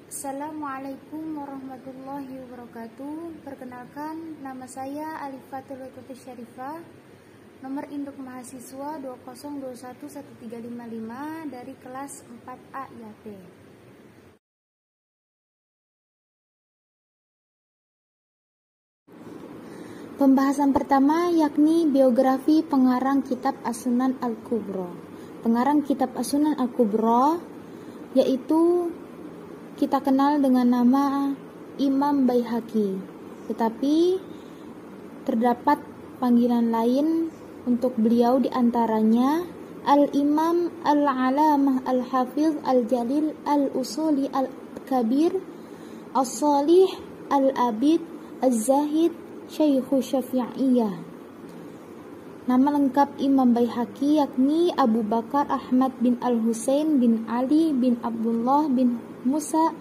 Assalamualaikum warahmatullahi wabarakatuh. Perkenalkan, nama saya Alifatul Lutfi Syarifah. Nomor induk mahasiswa 20211355 dari kelas 4A IAP. Pembahasan pertama yakni biografi pengarang kitab As-Sunan Al-Kubra. Pengarang kitab As-Sunan Al-Kubra yaitu kita kenal dengan nama Imam Baihaqi, tetapi terdapat panggilan lain untuk beliau, diantaranya Al-Imam Al-Alamah Al-Hafiz Al-Jalil Al-Usuli Al-Kabir As-Salih Al-Abid Az-Zahid Syekhu Syafi'iyah. Nama lengkap Imam Baihaqi yakni Abu Bakar Ahmad bin Al-Husain bin Ali bin Abdullah bin Musa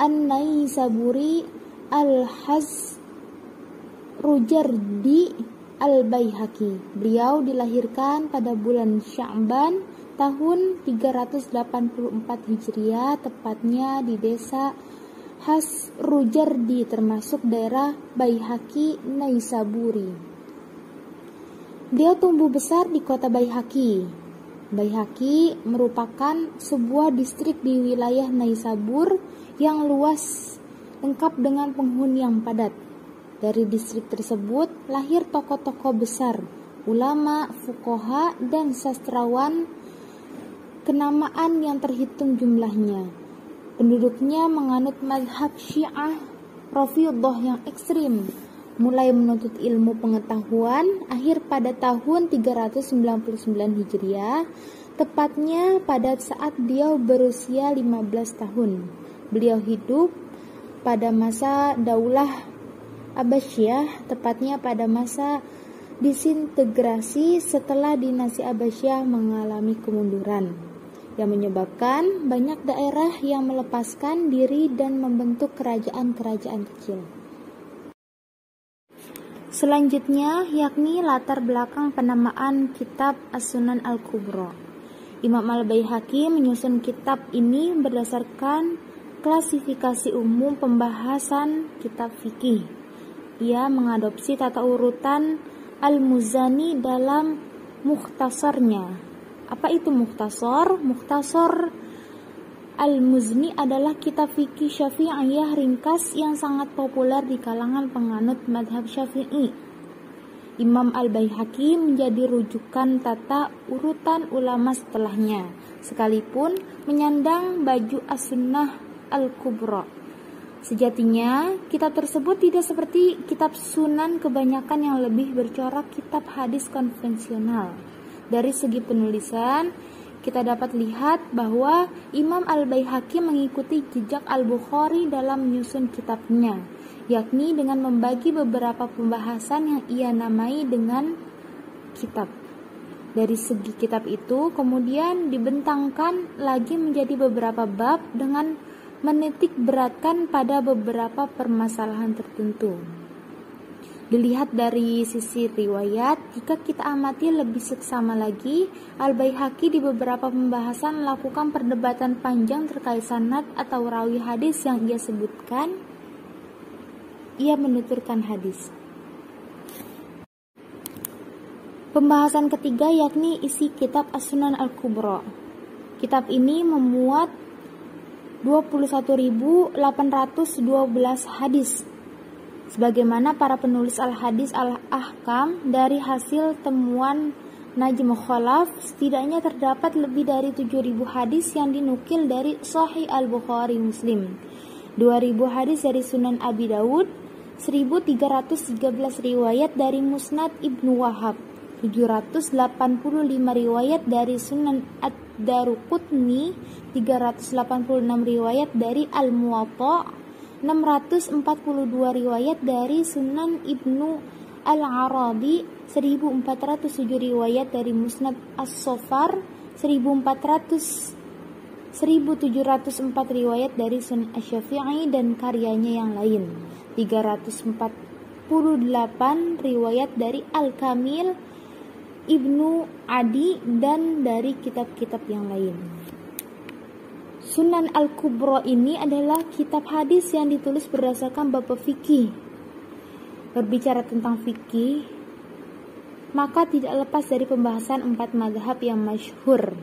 An-Naisaburi Al-Hazrujardi Al-Baihaqi. Beliau dilahirkan pada bulan Sya'ban tahun 384 Hijriah, tepatnya di desa Hazrujardi, termasuk daerah Baihaqi, Naisaburi. Beliau tumbuh besar di kota Baihaqi. Baihaqi merupakan sebuah distrik di wilayah Naisabur yang luas, lengkap dengan penghuni yang padat. Dari distrik tersebut lahir tokoh-tokoh besar, ulama, fuqaha, dan sastrawan kenamaan yang terhitung jumlahnya. Penduduknya menganut mazhab Syiah Rafidhah yang ekstrim, mulai menuntut ilmu pengetahuan akhir pada tahun 399 Hijriah, tepatnya pada saat beliau berusia 15 tahun. Beliau hidup pada masa Daulah Abbasiyah, tepatnya pada masa disintegrasi setelah dinasti Abbasiyah mengalami kemunduran, yang menyebabkan banyak daerah yang melepaskan diri dan membentuk kerajaan-kerajaan kecil. Selanjutnya yakni latar belakang penamaan kitab As-Sunan Al-Kubra. Imam Al-Baihaqi menyusun kitab ini berdasarkan klasifikasi umum pembahasan kitab fikih. Ia mengadopsi tata urutan Al-Muzani dalam mukhtasarnya. Apa itu mukhtasar? Mukhtasar Al-Muzni adalah kitab fikih Syafi'iyah ringkas yang sangat populer di kalangan penganut madhab Syafi'i. Imam Al-Baihaqi menjadi rujukan tata urutan ulama setelahnya, sekalipun menyandang baju As-Sunnah Al-Kubra. Sejatinya, kitab tersebut tidak seperti kitab Sunan kebanyakan yang lebih bercorak kitab hadis konvensional. Dari segi penulisan, kita dapat lihat bahwa Imam Al-Baihaqi mengikuti jejak Al-Bukhari dalam menyusun kitabnya, yakni dengan membagi beberapa pembahasan yang ia namai dengan kitab. Dari segi kitab itu kemudian dibentangkan lagi menjadi beberapa bab dengan menitik beratkan pada beberapa permasalahan tertentu. Dilihat dari sisi riwayat, jika kita amati lebih seksama lagi, Al-Baihaqi di beberapa pembahasan melakukan perdebatan panjang terkait sanad atau rawi hadis yang ia sebutkan. Ia menuturkan hadis. Pembahasan ketiga yakni isi kitab As-Sunan Al-Kubra. Kitab ini memuat 21.812 hadis. Sebagaimana para penulis al-hadis al-ahkam, dari hasil temuan Najm Khalaf, setidaknya terdapat lebih dari 7.000 hadis yang dinukil dari Sahih Al-Bukhari Muslim, 2.000 hadis dari Sunan Abi Dawud, 1.313 riwayat dari Musnad Ibnu Wahab, 785 riwayat dari Sunan Ad-Daruqutni, 386 riwayat dari Al-Muwatta, 642 riwayat dari Sunan Ibnu Al-Arabi, 1407 riwayat dari Musnad As-Sofar, 1704 riwayat dari Sunan Asy-Syafi'i dan karyanya yang lain, 348 riwayat dari Al-Kamil Ibnu Adi dan dari kitab-kitab yang lain. Sunan Al-Kubra ini adalah kitab hadis yang ditulis berdasarkan bab fikih. Berbicara tentang fikih, maka tidak lepas dari pembahasan 4 mazhab yang masyhur.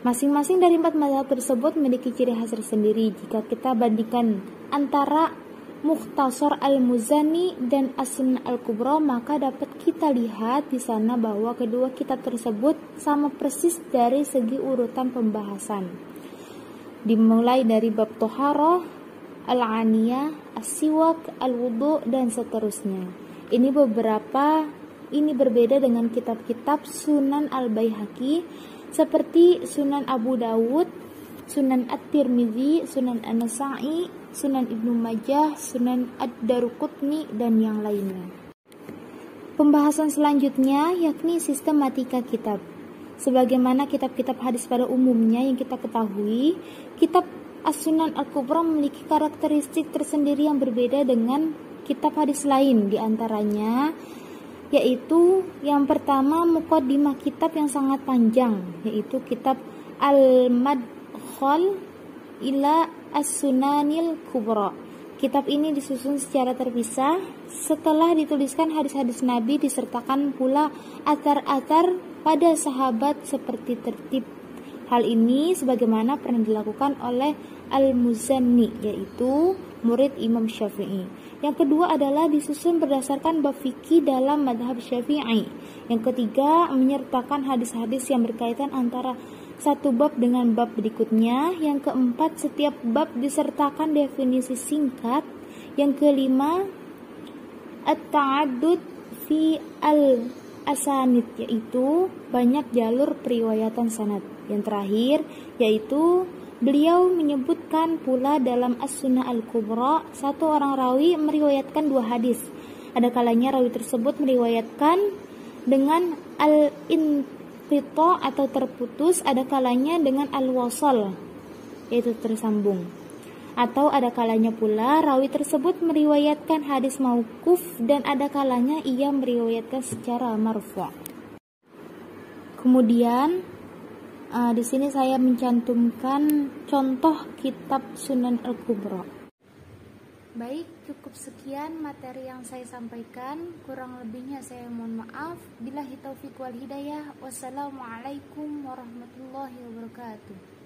Masing-masing dari 4 mazhab tersebut memiliki ciri khas tersendiri. Jika kita bandingkan antara Mukhtasar Al-Muzani dan As-Sunan Al-Kubra, maka dapat kita lihat di sana bahwa kedua kitab tersebut sama persis dari segi urutan pembahasan. Dimulai dari bab Thaharah, Al-Aniyah, As-Siwak, Al-Wudu, dan seterusnya. Ini berbeda dengan kitab-kitab Sunan Al-Baihaqi seperti Sunan Abu Dawud, Sunan At-Tirmidzi, Sunan An-Nasa'i, Sunan Ibnu Majah, Sunan Ad-Daruqutni, dan yang lainnya. Pembahasan selanjutnya yakni sistematika kitab. Sebagaimana kitab-kitab hadis pada umumnya yang kita ketahui, kitab As-Sunan Al-Kubra memiliki karakteristik tersendiri yang berbeda dengan kitab hadis lain. Di antaranya yaitu yang pertama, muqaddimah kitab yang sangat panjang, yaitu kitab Al-Madkhal ila As-Sunanil Kubra. Kitab ini disusun secara terpisah setelah dituliskan hadis-hadis Nabi, disertakan pula athar-athar pada sahabat seperti tertib. Hal ini sebagaimana pernah dilakukan oleh Al-Muzani, yaitu murid Imam Syafi'i. Yang kedua adalah disusun berdasarkan bab fikih dalam madhab Syafi'i. Yang ketiga, menyertakan hadis-hadis yang berkaitan antara satu bab dengan bab berikutnya. Yang keempat, setiap bab disertakan definisi singkat. Yang kelima, at-ta'addud fi al-asanid, yaitu banyak jalur periwayatan sanad. Yang terakhir yaitu beliau menyebutkan pula dalam As-Sunnah Al-Kubra, satu orang rawi meriwayatkan 2 hadis. Ada kalanya rawi tersebut meriwayatkan dengan al-inqita atau terputus, ada kalanya dengan al-wasal, yaitu tersambung. Atau ada kalanya pula rawi tersebut meriwayatkan hadis mauquf, dan ada kalanya ia meriwayatkan secara marfu'. Kemudian di sini saya mencantumkan contoh kitab Sunan Al-Kubra. Baik, cukup sekian materi yang saya sampaikan. Kurang lebihnya saya mohon maaf. Billahi taufiq wal hidayah. Wassalamualaikum warahmatullahi wabarakatuh.